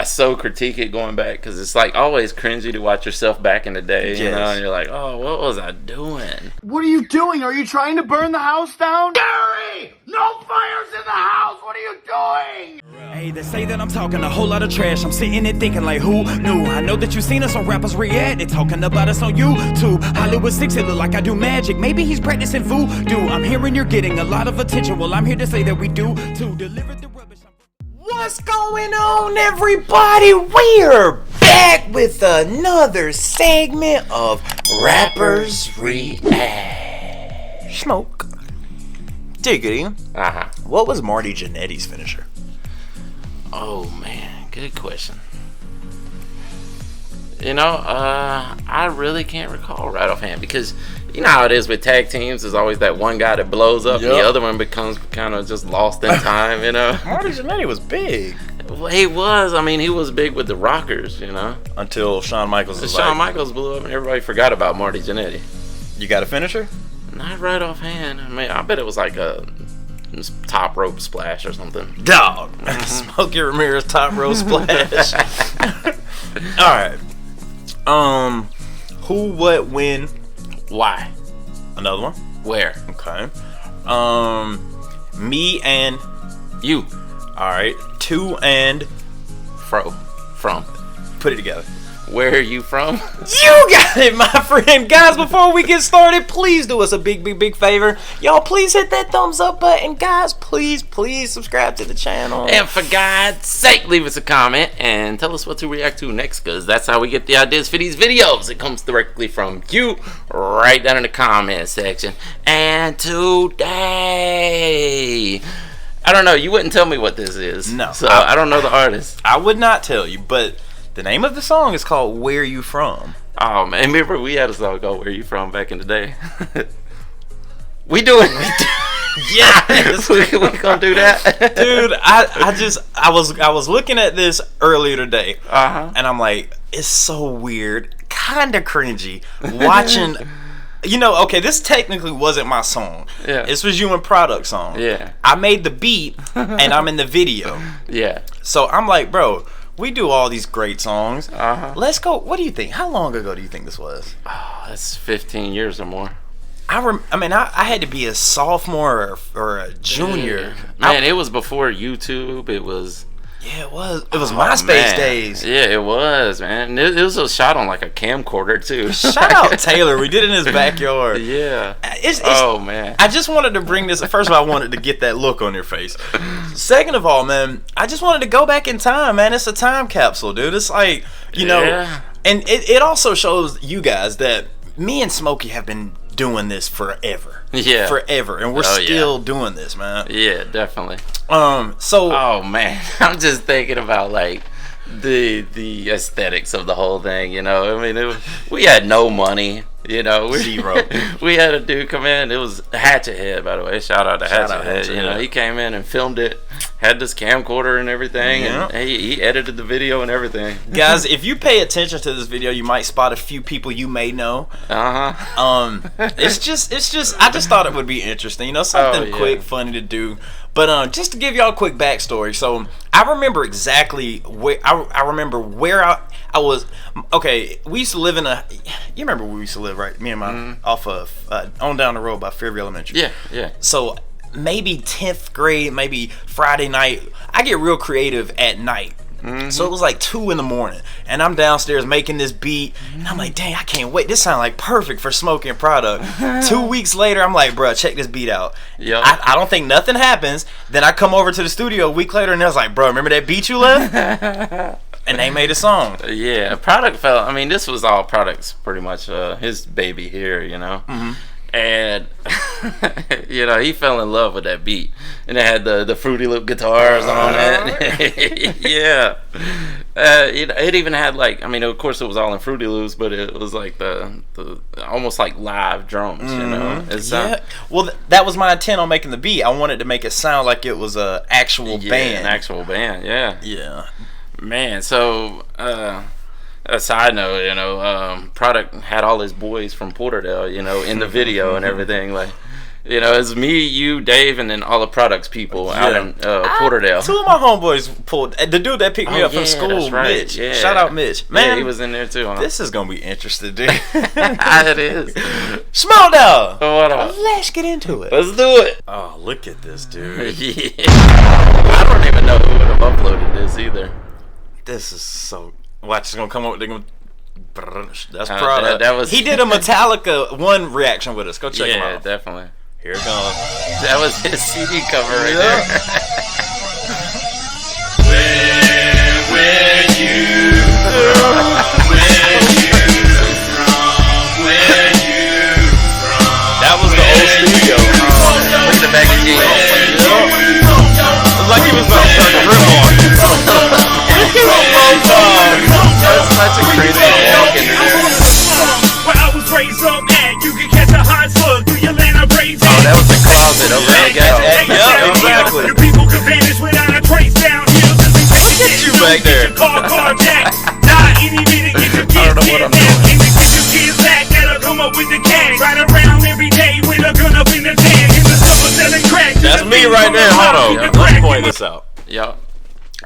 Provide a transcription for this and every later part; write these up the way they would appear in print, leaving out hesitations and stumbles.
I so critique it going back because it's like always cringy to watch yourself back in the day, you know, and you're like, oh, what was I doing? What are you doing? Are you trying to burn the house down? Gary! No fires in the house! What are you doing? Hey, they say that I'm talking a whole lot of trash. I'm sitting there thinking like, who knew? I know that you seen us on rappers react. They talking about us on YouTube. Hollywood 6, it look like I do magic. Maybe he's practicing voodoo. I'm hearing you're getting a lot of attention. Well, I'm here to say that we do to deliver the rubbish. What's going on, everybody? We're back with another segment of Rappers React. Smoke. Diggity. What was Marty Jannetty's finisher? Oh man, good question. You know, I really can't recall right offhand because you know how it is with tag teams. There's always that one guy that blows up, and the other one becomes kind of just lost in time. You know, Marty Jannetty was big. Well, he was. I mean, he was big with the Rockers. You know, until Shawn Michaels. Michaels blew up, and everybody forgot about Marty Jannetty. You got a finisher? Not right offhand. I mean, I bet it was like a top rope splash or something. Dog. Smokey Rameriz top rope splash. Alright. Who, what, when, why? Another one? Where? Okay. Me and you. Alright. To and from. Put it together. Where are you from? You got it, my friend. Guys, before we get started, please do us a big favor. Y'all, please hit that thumbs up button. Guys, please subscribe to the channel. And for God's sake, leave us a comment and tell us what to react to next, because that's how we get the ideas for these videos. It comes directly from you right down in the comment section. And today, I don't know, you wouldn't tell me what this is. No. So I don't know the artist. I would not tell you, but the name of the song is called Where You From. Oh man, remember we had a song called Where You From back in the day. We doing yes. we gonna do that, dude. I was looking at this earlier today, and I'm like, it's so weird, kind of cringy watching. You know, okay, this technically wasn't my song. Yeah, this was you and Produk song. Yeah, I made the beat and I'm in the video. Yeah, so I'm like, bro, we do all these great songs. Let's go. What do you think? How long ago do you think this was? Oh, that's 15 years or more. I had to be a sophomore or a junior. Man, it was before YouTube. It was. Yeah, it was. It was MySpace days. Yeah, it was, man. It was a shot on like a camcorder too. Shout out Taylor. We did it in his backyard. Yeah. Oh man. I just wanted to bring this. First of all, I wanted to get that look on your face. Second of all, man, I just wanted to go back in time, man. It's a time capsule, dude. It's like, you know, and it also shows you guys that me and Smokey have been doing this forever. Yeah. Forever. And we're still doing this, man. Yeah, definitely. Oh man, I'm just thinking about like the aesthetics of the whole thing, you know. I mean, we had no money, you know. Zero. We had a dude come in. It was Hatchet Head, by the way. Shout out to Hatchet Head. You know, he came in and filmed it, had this camcorder and everything, and he edited the video and everything. Guys, if you pay attention to this video, you might spot a few people you may know. It's just I just thought it would be interesting, you know, something quick, funny to do. But just to give y'all a quick backstory, so I remember exactly where I remember where I was. Okay, we used to live in a. You remember where we used to live, right? Me and my off of on down the road by Fairview Elementary. Yeah, yeah. So maybe 10th grade, maybe Friday night. I get real creative at night. So it was like 2 in the morning, and I'm downstairs making this beat, and I'm like, dang, I can't wait. This sounds like perfect for Smokey and Produk. 2 weeks later, I'm like, bruh, check this beat out. Yep. I don't think nothing happens. Then I come over to the studio a week later, and I was like, bro, remember that beat you left? And they made a song. Yeah, Produk felt. I mean, this was all Produk's pretty much his baby here, you know. And you know, he fell in love with that beat, and it had the Fruity Loop guitars on it. Yeah, it even had like, I mean, of course it was all in Fruity Loops, but it was like the almost like live drums, you know. Well, that was my intent on making the beat. I wanted to make it sound like it was a actual band. An actual band. Yeah. Man, so a side note, you know, Produk had all his boys from Porterdale, you know, in the video and everything. Like, You know, it's me, you, Dave, and then all the products people out in Porterdale. 2 of my homeboys pulled. The dude that picked me up from school, that's right. Mitch. Yeah. Shout out Mitch. Man, yeah, he was in there too. Huh? This is gonna be interesting, dude. It is. Small dog. What up? Let's get into it. Let's do it. Oh, look at this, dude. Yeah. I don't even know who would have uploaded this either. This is so. Watch, it's gonna come up. They're gonna. That's Produk. That was. He did a Metallica 1 reaction with us. Go check him out. Yeah, definitely. Here it comes. That was his CD cover right there. Where you from? That was the old studio. Look at the back of jeans. It was like he was about to start the rip on. That's such a crazy walk in there. Where I was raised up at, you can catch a hot slug through your land of braids. Oh, that was the closet over there. Yeah, exactly. Your people could vanish without a trace down here. Look at you back there. Carjack. Nah, any minute get your kids kidnapped. And to get your kids back, that'll come up with the cash. Ride around every day with a gun up in the tan. In the summer selling crack. That's me right there. Hold on. Let's point this out. Yup.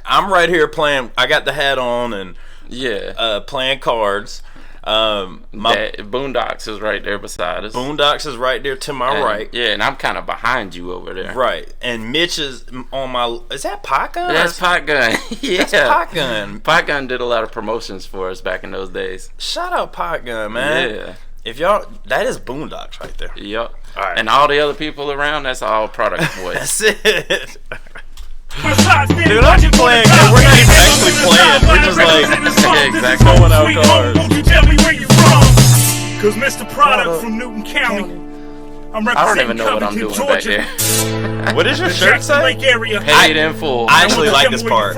I'm right here playing. I got the hat on and Yeah. playing cards. Boondocks is right there beside us. Boondocks is right there to my right. Yeah, and I'm kind of behind you over there. Right. And Mitch is on my. Is that Pot Gun? That's Pot Gun. Yeah. That's Pot Gun. Pot Gun did a lot of promotions for us back in those days. Shout out Pot Gun, man. Yeah. If y'all, that is Boondocks right there. Yup. All right. And all the other people around, that's all Product boys. That's it. Dude, I'm just playing. We're not even actually playing. We're just like exactly. throwing out cards. Won't you tell me where you from? Cause Mr.Produk from Newton County. I'm I don't even representing know what I'm Covington, doing back Georgia. there. What does your shirt Jackson say? Lake area. Paid in full. I actually like this part.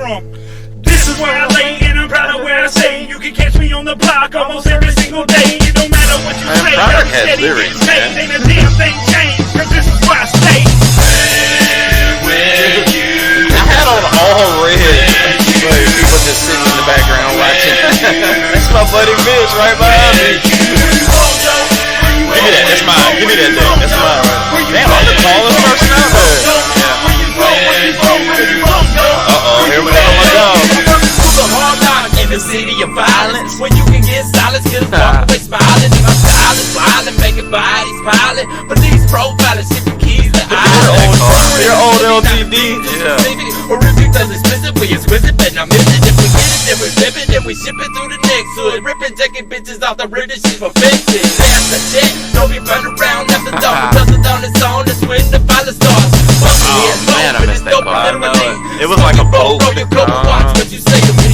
This is where I lay, and I'm proud of where I stay. You can catch me on the block almost every single day. It don't matter what you say. Produk I'm has steady lyrics, getting paid. man. Ain't a damn thing changed, cause this is where I stay. I had on all red. People just sitting in the background watching. That's my buddy Mitch right behind me. Give me that. That's mine. Give me that thing. That's mine. Damn, I'm the tallest person out there. Uh-oh, here we go. The hard knock in the city of violence, where you can get silence, get walk away smiling. And my style is wild and making bodies piling. Police profiling, shipping keys to island. Your old LTD. Or if you does expensive, we exquisite, but I'm missing. If we get it, then we flip it, then we ship it through the next hood. Ripping, taking bitches off the ribbon, she's for fences. That's the check, don't be run around after dark. Because it's on its own, that's when the violence starts. Man, I missed that part. It was like a boat. Bro, you go watch what you say to me.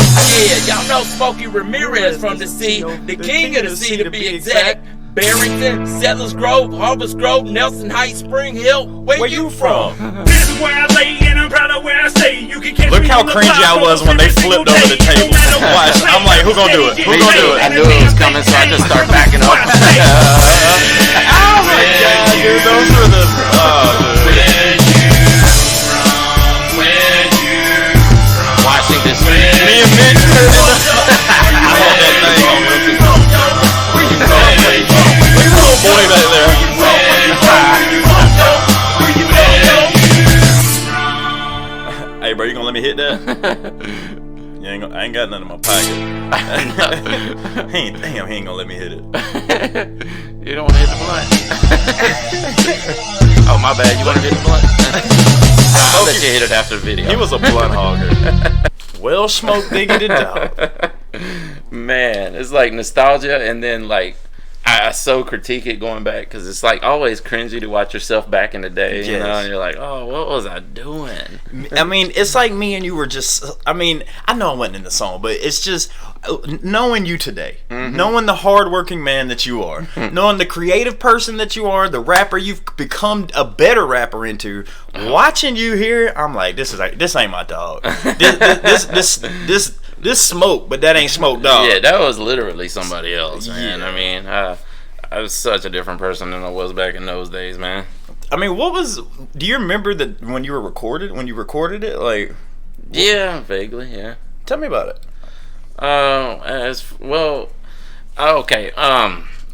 Yeah, y'all know Smokey Rameriz from the sea, the king of the sea to be exact. Barrington, Settlers Grove, Harvest Grove, Nelson Heights, Spring Hill. Where you from? This is where I lay, and I'm proud of where I stay. You can catch Look me how on the cringy I block was when they flipped over the table. Watch, I'm like, who gonna do it? Who gonna do it? I knew it was coming, so I just started backing up. Oh my god, dude, those were the. Watching this. Me and Mitch turned it up. I had that thing on me. Little boy back there. Hey, bro, you gonna let me hit that? I ain't got nothing in my pocket. He ain't gonna let me hit it. You don't want to hit the blunt. Oh, my bad. You want to hit the blunt? I'll let you hit it after the video. He was a blunt hogger. Well, smoke diggity dog. Man, it's like nostalgia, and then like I so critique it going back because it's like always cringy to watch yourself back in the day, you know, and you're like, oh, what was I doing? I mean, it's like me and you were just, I mean, I know I wasn't in the song, but it's just knowing you today, knowing the hardworking man that you are, knowing the creative person that you are, the rapper you've become a better rapper into, watching you here, I'm like, this ain't my dog. This smoke, but that ain't smoke dog. Yeah, that was literally somebody else, man. Yeah. I mean, I was such a different person than I was back in those days, man. I mean, do you remember when you recorded it? Like, yeah, vaguely, yeah. Tell me about it. Okay.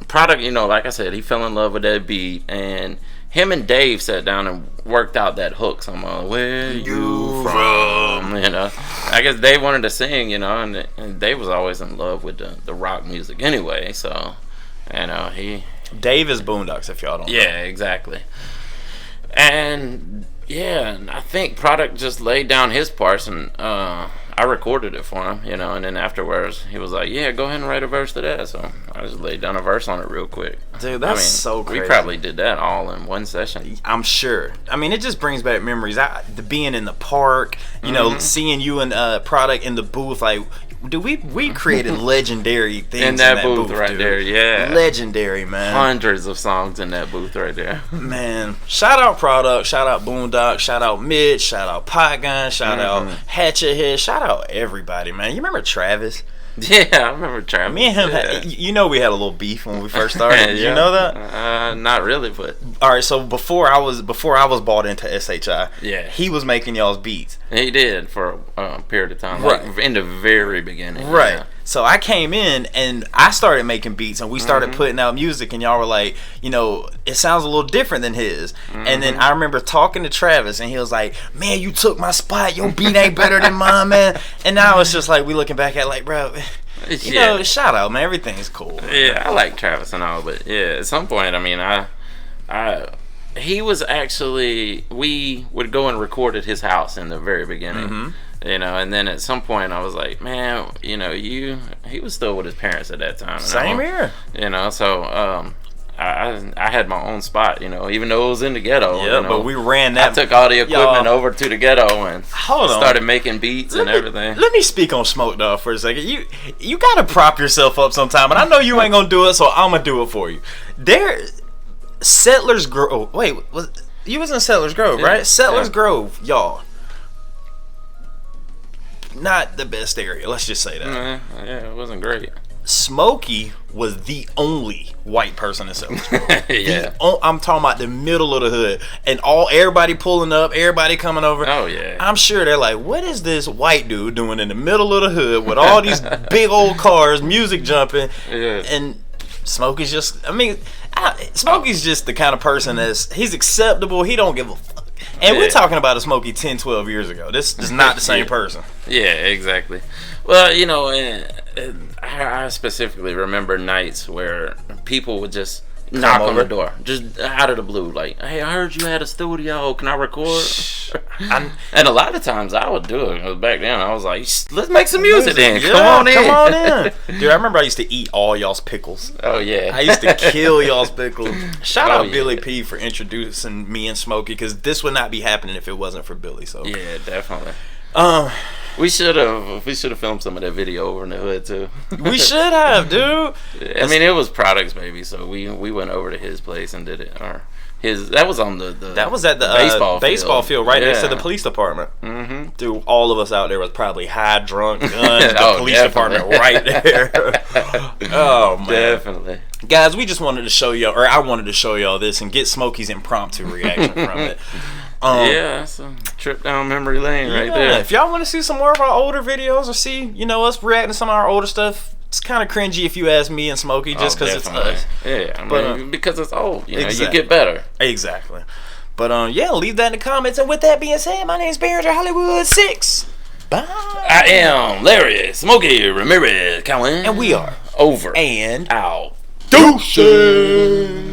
Product, you know, like I said, he fell in love with that beat, and him and Dave sat down and worked out that hook. So I'm like, where you from? You know, I guess Dave wanted to sing, you know, and Dave was always in love with the rock music anyway. So, you know, Dave is Boondocks, if y'all don't know. Yeah, exactly. And yeah, I think Produk just laid down his parts, and I recorded it for him, you know, and then afterwards he was like, yeah, go ahead and write a verse to that. So I just laid down a verse on it real quick. Dude, that's so crazy. We probably did that all in one session. I'm sure. I mean, it just brings back memories. The being in the park, you know, seeing you and Produk in the booth, like, dude, we created legendary things in that booth right dude. there. Yeah, legendary, man. Hundreds of songs in that booth right there. Man, shout out Produk, shout out Boondock, shout out Mitch, shout out Potgun, shout out Hatchet Head, shout out everybody, man. You remember Travis? Yeah, I remember Travis. Me and him, you know, we had a little beef when we first started. Did you know that? Not really, but all right. So before I was bought into SHI, yeah, he was making y'all's beats. He did for a period of time, right, like in the very beginning, right? Yeah. So I came in and I started making beats, and we started putting out music, and y'all were like, you know, it sounds a little different than his. And then I remember talking to Travis, and he was like, man, you took my spot. Your beat ain't better than mine, man. And now it's just like, we looking back at like, bro, you know, shout out, man. Everything's cool. Yeah, I like Travis and all, but yeah, at some point, I mean, he was actually, we would go and record at his house in the very beginning. You know, and then at some point I was like, man, you know, he was still with his parents at that time. Same here. You know, so I had my own spot, you know, even though it was in the ghetto. Yeah, you know, but we ran that. I took all the equipment over to the ghetto and started making beats and everything. Let me speak on Smoke Dog for a second. You gotta prop yourself up sometime, and I know you ain't gonna do it, so I'm gonna do it for you. Settlers Grove. Wait, you was in Settlers Grove, right? Settlers Grove, y'all. Not the best area, let's just say that. Yeah, it wasn't great. Smokey was the only white person in Settlers Grove. Yeah. I'm talking about the middle of the hood, and everybody pulling up, everybody coming over. Oh yeah. I'm sure they're like, what is this white dude doing in the middle of the hood with all these big old cars, music jumping? Yeah. And Smokey's just, I mean, Smokey's just the kind of person he's acceptable. He don't give a fuck. And we're talking about a Smokey 10, 12 years ago. This is not the same person. Yeah, exactly. Well, you know, I specifically remember nights where people would just knock on the door, just out of the blue, like, hey, I heard you had a studio, can I record? And a lot of times I would do it. Back then I was like, let's make some music then. Come on in. Dude, I remember I used to eat all y'all's pickles. Oh yeah, I used to kill y'all's pickles. Shout out Billy P for introducing me and Smokey, because this would not be happening if it wasn't for Billy. So yeah, definitely. We should have filmed some of that video over in the hood too. We should have, dude. I mean, it was Product's baby, so we went over to his place and did it. Or that was on the that was at the baseball field right next to the police department. Dude, all of us out there was probably high, drunk, guns. The police department right there. Oh man, definitely. Guys, we just wanted to show y'all, or I wanted to show y'all this and get Smokey's impromptu reaction from it. Yeah, that's a trip down memory lane right there. If y'all want to see some more of our older videos or see, you know, us reacting to some of our older stuff, it's kind of cringy if you ask me and Smokey, just because it's us. Yeah, I mean, because it's old. You know, you get better. Exactly. But yeah, leave that in the comments. And with that being said, my name's Mr. Hollywood 6. Bye. I am Larry Smokey Rameriz, and we are over and out. Deuces.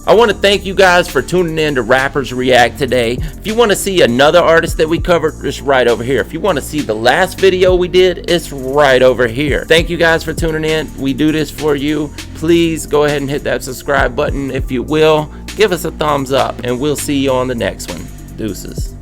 I want to thank you guys for tuning in to Rappers React today. If you want to see another artist that we covered, it's right over here. If you want to see the last video we did, it's right over here. Thank you guys for tuning in. We do this for you. Please go ahead and hit that subscribe button if you will. Give us a thumbs up, and we'll see you on the next one. Deuces.